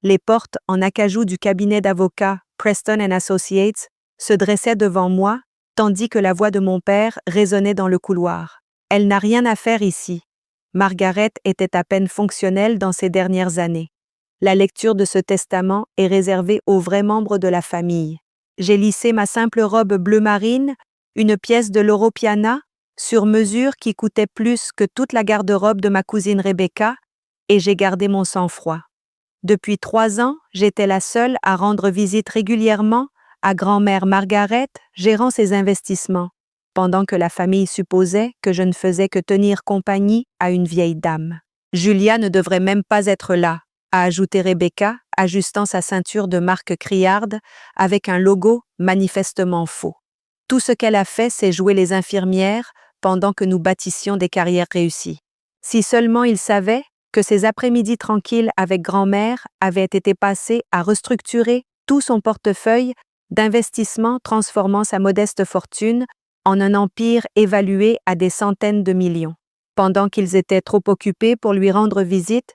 Les portes en acajou du cabinet d'avocats Preston & Associates se dressaient devant moi, tandis que la voix de mon père résonnait dans le couloir. « Elle n'a rien à faire ici. » Margaret était à peine fonctionnelle dans ces dernières années. La lecture de ce testament est réservée aux vrais membres de la famille. J'ai lissé ma simple robe bleu marine, une pièce de Loro Piana, sur mesure qui coûtait plus que toute la garde-robe de ma cousine Rebecca, et j'ai gardé mon sang-froid. Depuis 3 ans, j'étais la seule à rendre visite régulièrement à grand-mère Margaret, gérant ses investissements, pendant que la famille supposait que je ne faisais que tenir compagnie à une vieille dame. Julia ne devrait même pas être là, a ajouté Rebecca, ajustant sa ceinture de marque criarde avec un logo manifestement faux. Tout ce qu'elle a fait, c'est jouer les infirmières pendant que nous bâtissions des carrières réussies. Si seulement il savait que ces après-midi tranquilles avec grand-mère avaient été passés à restructurer tout son portefeuille d'investissements transformant sa modeste fortune en un empire évalué à des centaines de millions. Pendant qu'ils étaient trop occupés pour lui rendre visite,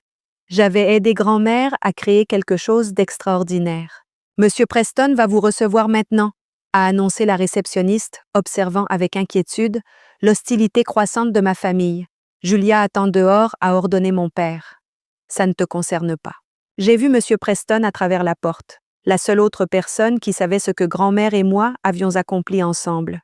j'avais aidé grand-mère à créer quelque chose d'extraordinaire. « Monsieur Preston va vous recevoir maintenant », a annoncé la réceptionniste, observant avec inquiétude l'hostilité croissante de ma famille. « Julia attend dehors, a ordonné mon père. »« Ça ne te concerne pas. » J'ai vu Monsieur Preston à travers la porte, la seule autre personne qui savait ce que grand-mère et moi avions accompli ensemble.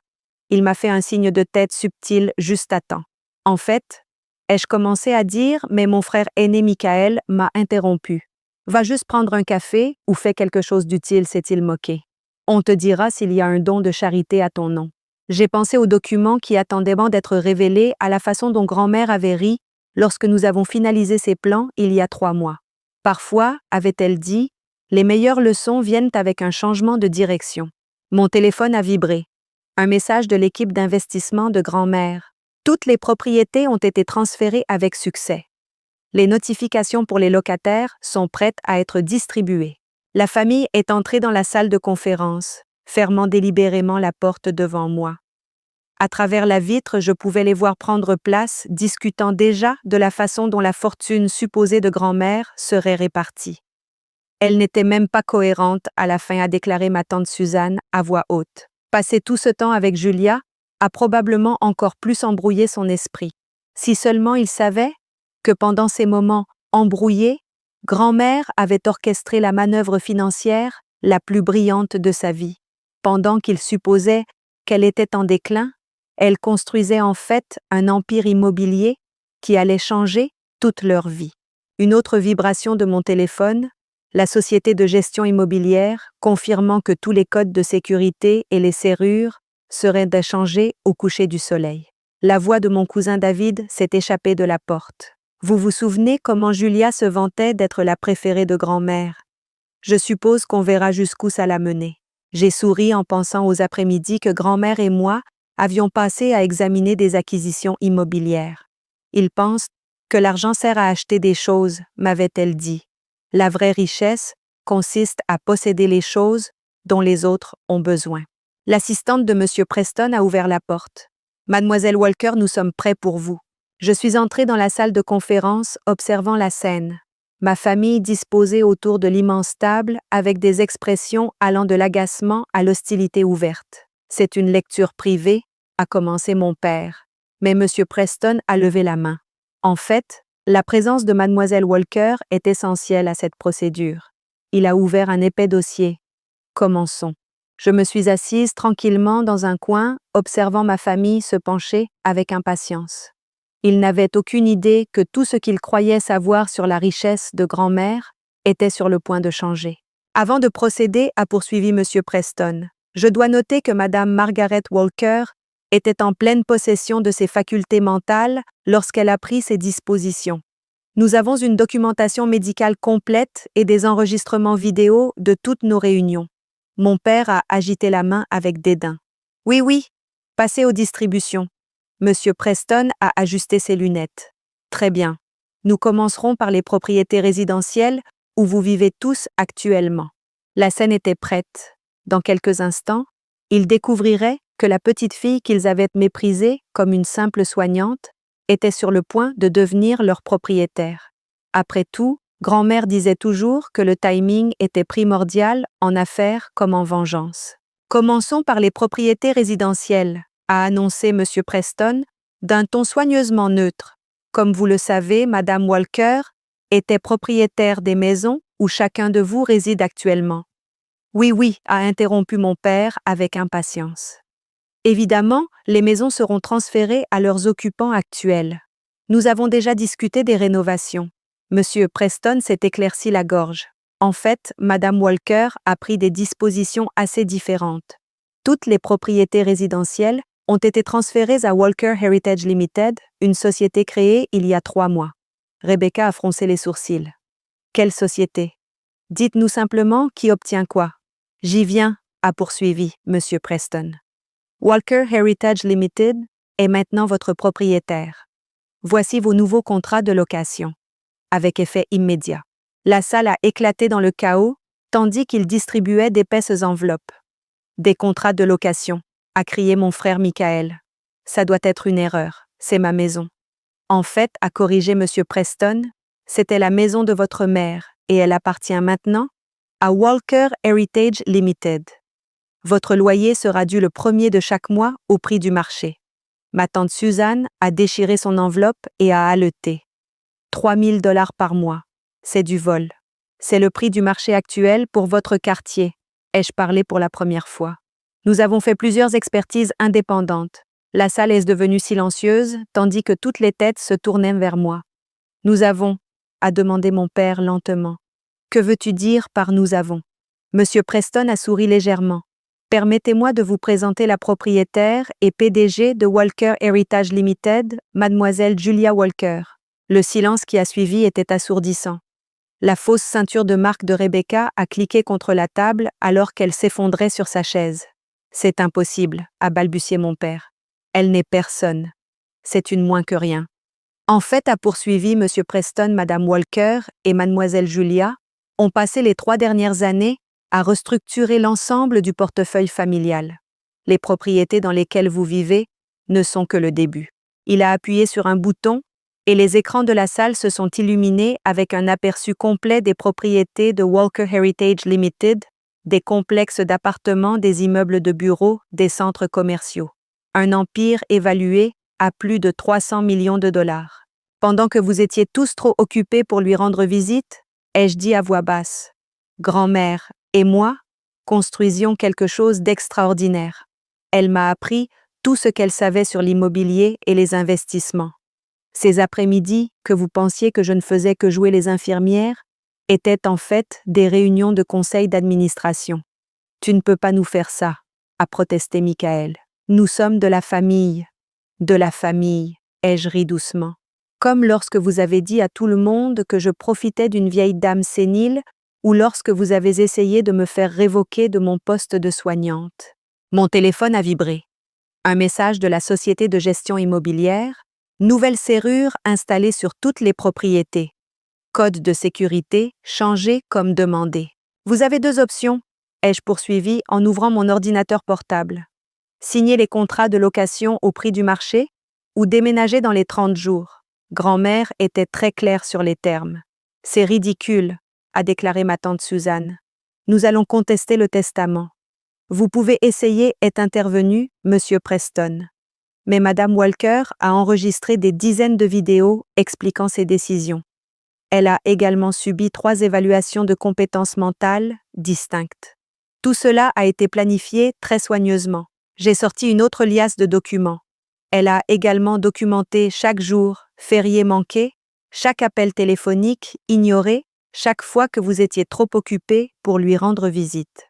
Il m'a fait un signe de tête subtil juste à temps. En fait, ai-je commencé à dire, mais mon frère aîné Michael m'a interrompu. « Va juste prendre un café ou fais quelque chose d'utile », s'est-il moqué. « On te dira s'il y a un don de charité à ton nom. » J'ai pensé aux documents qui attendaient d'être révélés à la façon dont grand-mère avait ri lorsque nous avons finalisé ses plans il y a 3 mois. Parfois, avait-elle dit, les meilleures leçons viennent avec un changement de direction. Mon téléphone a vibré. Un message de l'équipe d'investissement de grand-mère. Toutes les propriétés ont été transférées avec succès. Les notifications pour les locataires sont prêtes à être distribuées. La famille est entrée dans la salle de conférence, fermant délibérément la porte devant moi. À travers la vitre, je pouvais les voir prendre place, discutant déjà de la façon dont la fortune supposée de grand-mère serait répartie. Elle n'était même pas cohérente, à la fin, a déclaré ma tante Suzanne à voix haute. Passer tout ce temps avec Julia a probablement encore plus embrouillé son esprit. Si seulement il savait que pendant ces moments embrouillés, grand-mère avait orchestré la manœuvre financière la plus brillante de sa vie. Pendant qu'il supposait qu'elle était en déclin, elle construisait en fait un empire immobilier qui allait changer toute leur vie. Une autre vibration de mon téléphone, la société de gestion immobilière, confirmant que tous les codes de sécurité et les serrures seraient échangés au coucher du soleil. La voix de mon cousin David s'est échappée de la porte. Vous vous souvenez comment Julia se vantait d'être la préférée de grand-mère? Je suppose qu'on verra jusqu'où ça l'a menée. J'ai souri en pensant aux après-midi que grand-mère et moi avions passé à examiner des acquisitions immobilières. Ils pensent que l'argent sert à acheter des choses, m'avait-elle dit. La vraie richesse consiste à posséder les choses dont les autres ont besoin. L'assistante de M. Preston a ouvert la porte. « Mademoiselle Walker, nous sommes prêts pour vous. » Je suis entrée dans la salle de conférence, observant la scène. Ma famille disposée autour de l'immense table avec des expressions allant de l'agacement à l'hostilité ouverte. « C'est une lecture privée », a commencé mon père. Mais M. Preston a levé la main. En fait, la présence de Mademoiselle Walker est essentielle à cette procédure. Il a ouvert un épais dossier. Commençons. Je me suis assise tranquillement dans un coin, observant ma famille se pencher avec impatience. Ils n'avaient aucune idée que tout ce qu'ils croyaient savoir sur la richesse de grand-mère était sur le point de changer. Avant de procéder, a poursuivi M. Preston, je dois noter que Mme Margaret Walker était en pleine possession de ses facultés mentales lorsqu'elle a pris ses dispositions. Nous avons une documentation médicale complète et des enregistrements vidéo de toutes nos réunions. Mon père a agité la main avec dédain. « Oui, passez aux distributions. » Monsieur Preston a ajusté ses lunettes. « Très bien. Nous commencerons par les propriétés résidentielles où vous vivez tous actuellement. » La scène était prête. Dans quelques instants, ils découvriraient que la petite fille qu'ils avaient méprisée comme une simple soignante était sur le point de devenir leur propriétaire. Après tout, Grand-mère disait toujours que le timing était primordial en affaires comme en vengeance. Commençons par les propriétés résidentielles, a annoncé M. Preston, d'un ton soigneusement neutre. Comme vous le savez, Madame Walker était propriétaire des maisons où chacun de vous réside actuellement. Oui, oui, a interrompu mon père avec impatience. Évidemment, les maisons seront transférées à leurs occupants actuels. Nous avons déjà discuté des rénovations. Monsieur Preston s'est éclairci la gorge. En fait, Madame Walker a pris des dispositions assez différentes. Toutes les propriétés résidentielles ont été transférées à Walker Heritage Limited, une société créée il y a 3 mois. Rebecca a froncé les sourcils. Quelle société? Dites-nous simplement qui obtient quoi. J'y viens, a poursuivi Monsieur Preston. Walker Heritage Limited est maintenant votre propriétaire. Voici vos nouveaux contrats de location. Avec effet immédiat. La salle a éclaté dans le chaos, tandis qu'il distribuait d'épaisses enveloppes. Des contrats de location, a crié mon frère Michael. Ça doit être une erreur, c'est ma maison. En fait, a corrigé M. Preston, c'était la maison de votre mère, et elle appartient maintenant à Walker Heritage Limited. Votre loyer sera dû le 1er de chaque mois au prix du marché. Ma tante Suzanne a déchiré son enveloppe et a haleté. 3 000 $ par mois. C'est du vol. C'est le prix du marché actuel pour votre quartier, ai-je parlé pour la première fois. Nous avons fait plusieurs expertises indépendantes. La salle est devenue silencieuse, tandis que toutes les têtes se tournaient vers moi. Nous avons, a demandé mon père lentement. Que veux-tu dire par nous avons? Monsieur Preston a souri légèrement. Permettez-moi de vous présenter la propriétaire et PDG de Walker Heritage Limited, Mademoiselle Julia Walker. Le silence qui a suivi était assourdissant. La fausse ceinture de marque de Rebecca a cliqué contre la table alors qu'elle s'effondrait sur sa chaise. C'est impossible, a balbutié mon père. Elle n'est personne. C'est une moins que rien. En fait, a poursuivi M. Preston, Madame Walker et Mademoiselle Julia, ont passé les 3 dernières années à restructurer l'ensemble du portefeuille familial. Les propriétés dans lesquelles vous vivez ne sont que le début. Il a appuyé sur un bouton et les écrans de la salle se sont illuminés avec un aperçu complet des propriétés de Walker Heritage Limited, des complexes d'appartements, des immeubles de bureaux, des centres commerciaux. Un empire évalué à plus de 300 millions de $. Pendant que vous étiez tous trop occupés pour lui rendre visite, ai-je dit à voix basse. Grand-mère et moi construisions quelque chose d'extraordinaire. Elle m'a appris tout ce qu'elle savait sur l'immobilier et les investissements. Ces après-midi, que vous pensiez que je ne faisais que jouer les infirmières, étaient en fait des réunions de conseil d'administration. Tu ne peux pas nous faire ça, a protesté Michael. Nous sommes de la famille. De la famille, ai-je ri doucement. Comme lorsque vous avez dit à tout le monde que je profitais d'une vieille dame sénile ou lorsque vous avez essayé de me faire révoquer de mon poste de soignante. Mon téléphone a vibré. Un message de la société de gestion immobilière. Nouvelle serrure installée sur toutes les propriétés. Code de sécurité changé comme demandé. Vous avez 2 options, ai-je poursuivi en ouvrant mon ordinateur portable. Signer les contrats de location au prix du marché ou déménager dans les 30 jours. Grand-mère était très claire sur les termes. C'est ridicule, a déclaré ma tante Suzanne. Nous allons contester le testament. Vous pouvez essayer, est intervenu Monsieur Preston. Mais Madame Walker a enregistré des dizaines de vidéos expliquant ses décisions. Elle a également subi 3 évaluations de compétences mentales distinctes. Tout cela a été planifié très soigneusement. J'ai sorti une autre liasse de documents. Elle a également documenté chaque jour férié manqué, chaque appel téléphonique ignoré, chaque fois que vous étiez trop occupé pour lui rendre visite.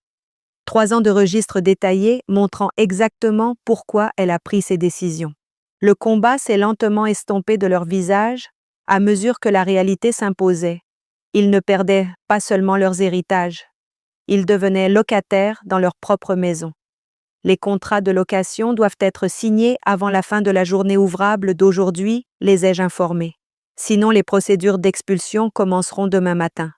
3 ans de registres détaillés montrant exactement pourquoi elle a pris ces décisions. Le combat s'est lentement estompé de leur visage à mesure que la réalité s'imposait. Ils ne perdaient pas seulement leurs héritages. Ils devenaient locataires dans leur propre maison. Les contrats de location doivent être signés avant la fin de la journée ouvrable d'aujourd'hui, les ai-je informés. Sinon, les procédures d'expulsion commenceront demain matin.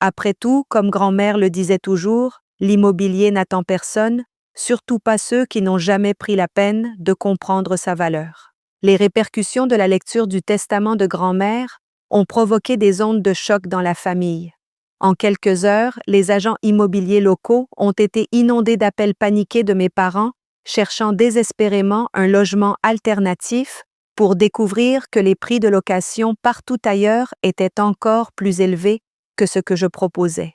Après tout, comme grand-mère le disait toujours, l'immobilier n'attend personne, surtout pas ceux qui n'ont jamais pris la peine de comprendre sa valeur. Les répercussions de la lecture du testament de grand-mère ont provoqué des ondes de choc dans la famille. En quelques heures, les agents immobiliers locaux ont été inondés d'appels paniqués de mes parents, cherchant désespérément un logement alternatif, pour découvrir que les prix de location partout ailleurs étaient encore plus élevés que ce que je proposais.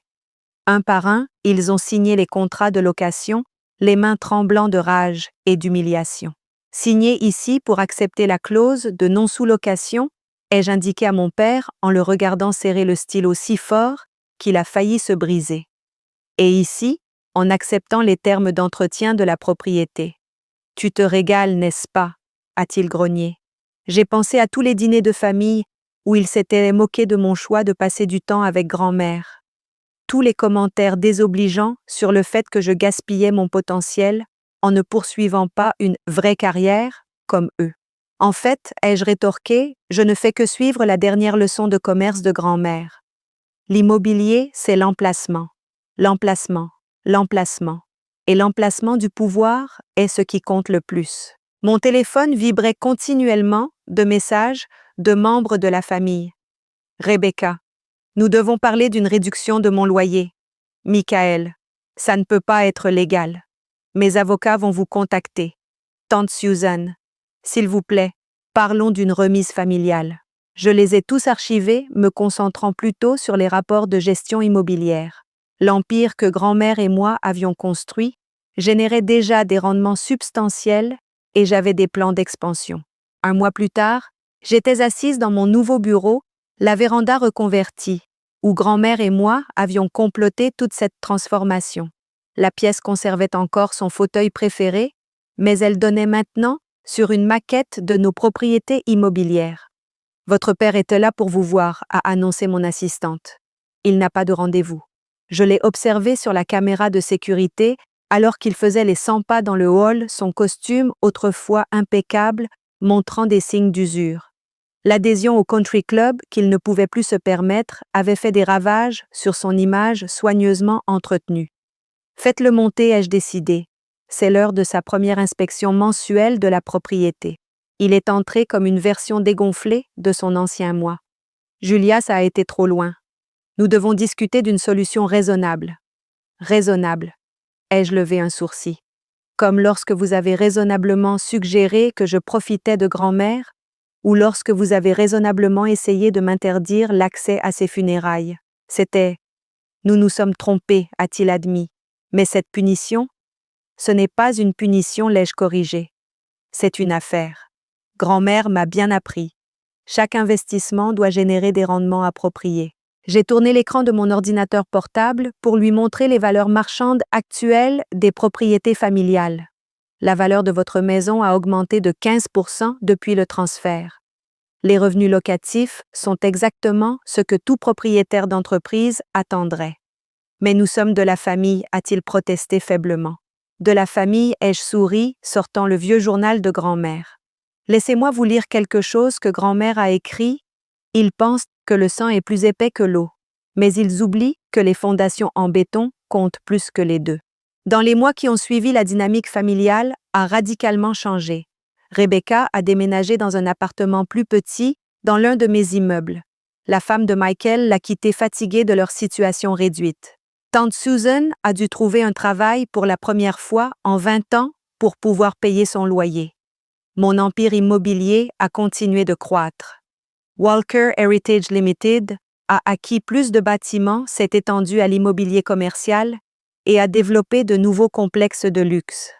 Un par un, ils ont signé les contrats de location, les mains tremblant de rage et d'humiliation. Signé ici pour accepter la clause de non-sous-location, ai-je indiqué à mon père en le regardant serrer le stylo si fort qu'il a failli se briser. Et ici, en acceptant les termes d'entretien de la propriété. Tu te régales, n'est-ce pas? A-t-il grogné. J'ai pensé à tous les dîners de famille où il s'était moqué de mon choix de passer du temps avec grand-mère. Tous les commentaires désobligeants sur le fait que je gaspillais mon potentiel en ne poursuivant pas une vraie carrière comme eux. En fait, ai-je rétorqué, je ne fais que suivre la dernière leçon de commerce de grand-mère. L'immobilier, c'est l'emplacement. L'emplacement, l'emplacement. Et l'emplacement du pouvoir est ce qui compte le plus. Mon téléphone vibrait continuellement de messages de membres de la famille. Rebecca, nous devons parler d'une réduction de mon loyer. Michael, ça ne peut pas être légal. Mes avocats vont vous contacter. Tante Susan, s'il vous plaît, parlons d'une remise familiale. Je les ai tous archivés, me concentrant plutôt sur les rapports de gestion immobilière. L'empire que grand-mère et moi avions construit générait déjà des rendements substantiels et j'avais des plans d'expansion. Un mois plus tard, j'étais assise dans mon nouveau bureau, la véranda reconvertie, où grand-mère et moi avions comploté toute cette transformation. La pièce conservait encore son fauteuil préféré, mais elle donnait maintenant sur une maquette de nos propriétés immobilières. Votre père était là pour vous voir, a annoncé mon assistante. Il n'a pas de rendez-vous. Je l'ai observé sur la caméra de sécurité alors qu'il faisait les 100 pas dans le hall, son costume, autrefois impeccable, montrant des signes d'usure. L'adhésion au country club qu'il ne pouvait plus se permettre avait fait des ravages sur son image soigneusement entretenue. Faites-le monter, ai-je décidé. C'est l'heure de sa première inspection mensuelle de la propriété. Il est entré comme une version dégonflée de son ancien moi. Julia, ça a été trop loin. Nous devons discuter d'une solution raisonnable. Raisonnable. Ai-je levé un sourcil. Comme lorsque vous avez raisonnablement suggéré que je profitais de grand-mère, ou lorsque vous avez raisonnablement essayé de m'interdire l'accès à ses funérailles. C'était « Nous nous sommes trompés », a-t-il admis. Mais cette punition, ce n'est pas une punition, l'ai-je corrigé. C'est une affaire. Grand-mère m'a bien appris. Chaque investissement doit générer des rendements appropriés. J'ai tourné l'écran de mon ordinateur portable pour lui montrer les valeurs marchandes actuelles des propriétés familiales. La valeur de votre maison a augmenté de 15% depuis le transfert. Les revenus locatifs sont exactement ce que tout propriétaire d'entreprise attendrait. Mais nous sommes de la famille, a-t-il protesté faiblement. De la famille, ai-je souri, sortant le vieux journal de grand-mère. Laissez-moi vous lire quelque chose que grand-mère a écrit. Ils pensent que le sang est plus épais que l'eau, mais ils oublient que les fondations en béton comptent plus que les deux. Dans les mois qui ont suivi, la dynamique familiale a radicalement changé. Rebecca a déménagé dans un appartement plus petit dans l'un de mes immeubles. La femme de Michael l'a quitté fatiguée de leur situation réduite. Tante Susan a dû trouver un travail pour la première fois en 20 ans pour pouvoir payer son loyer. Mon empire immobilier a continué de croître. Walker Heritage Limited a acquis plus de bâtiments, s'est étendu à l'immobilier commercial et a développé de nouveaux complexes de luxe.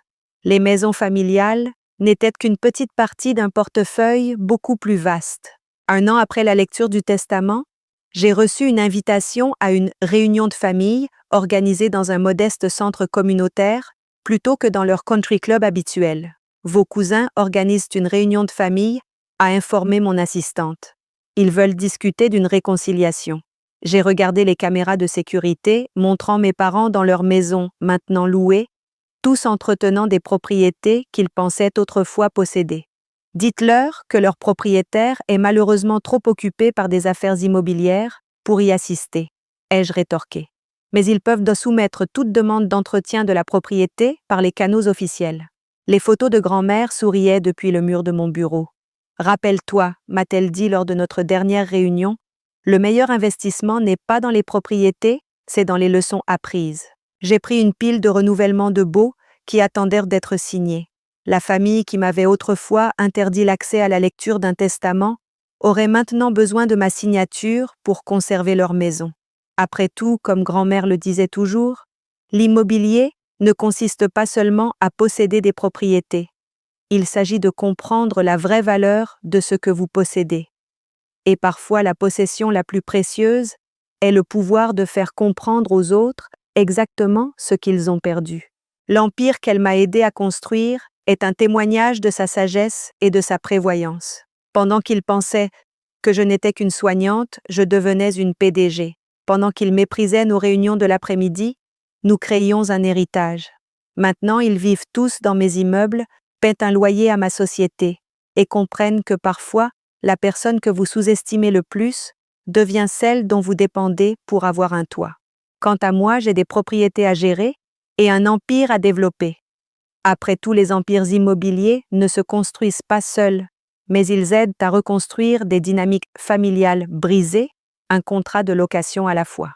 Les maisons familiales n'étaient qu'une petite partie d'un portefeuille beaucoup plus vaste. Un an après la lecture du testament, j'ai reçu une invitation à une réunion de famille organisée dans un modeste centre communautaire plutôt que dans leur country club habituel. Vos cousins organisent une réunion de famille, a informé mon assistante. Ils veulent discuter d'une réconciliation. J'ai regardé les caméras de sécurité montrant mes parents dans leur maison, maintenant louée, tous entretenant des propriétés qu'ils pensaient autrefois posséder. Dites-leur que leur propriétaire est malheureusement trop occupé par des affaires immobilières pour y assister, ai-je rétorqué. Mais ils peuvent soumettre toute demande d'entretien de la propriété par les canaux officiels. Les photos de grand-mère souriaient depuis le mur de mon bureau. « Rappelle-toi », m'a-t-elle dit lors de notre dernière réunion, Le meilleur investissement n'est pas dans les propriétés, c'est dans les leçons apprises. J'ai pris une pile de renouvellement de baux qui attendèrent d'être signés. La famille qui m'avait autrefois interdit l'accès à la lecture d'un testament aurait maintenant besoin de ma signature pour conserver leur maison. Après tout, comme grand-mère le disait toujours, l'immobilier ne consiste pas seulement à posséder des propriétés. Il s'agit de comprendre la vraie valeur de ce que vous possédez. Et parfois la possession la plus précieuse est le pouvoir de faire comprendre aux autres exactement ce qu'ils ont perdu. L'empire qu'elle m'a aidé à construire est un témoignage de sa sagesse et de sa prévoyance. Pendant qu'il pensait que je n'étais qu'une soignante, je devenais une PDG. Pendant qu'il méprisait nos réunions de l'après-midi, nous créions un héritage. Maintenant, ils vivent tous dans mes immeubles, paient un loyer à ma société et comprennent que parfois, la personne que vous sous-estimez le plus devient celle dont vous dépendez pour avoir un toit. Quant à moi, j'ai des propriétés à gérer et un empire à développer. Après tout, les empires immobiliers ne se construisent pas seuls, mais ils aident à reconstruire des dynamiques familiales brisées, un contrat de location à la fois.